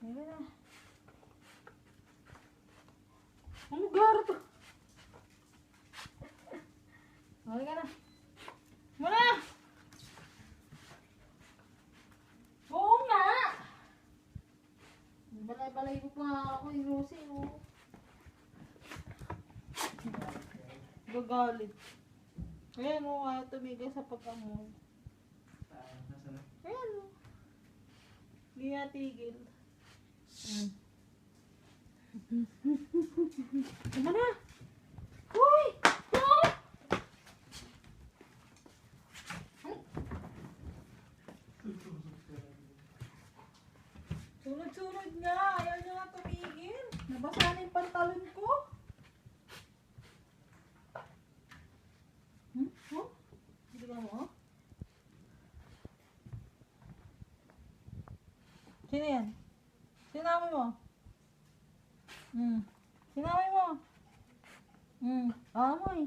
Ayan na. Ang lugar to. Halika na. Muna! Oo nga! Balay-balay ko pa ako yung Lucy, oh. Gagalit. Ayan, oh, ayaw tumigil sa pag-amoy. Ayan, oh. Hindi niya tigil. Tama na! Uy! Oh! Sunod-sunod nga. Ayaw niya nga tumigil. Nabasa na yung pantalon ko. Oh? Hindi ka mo? Sino yan? Sinami mo? Sinami mo? Amoy.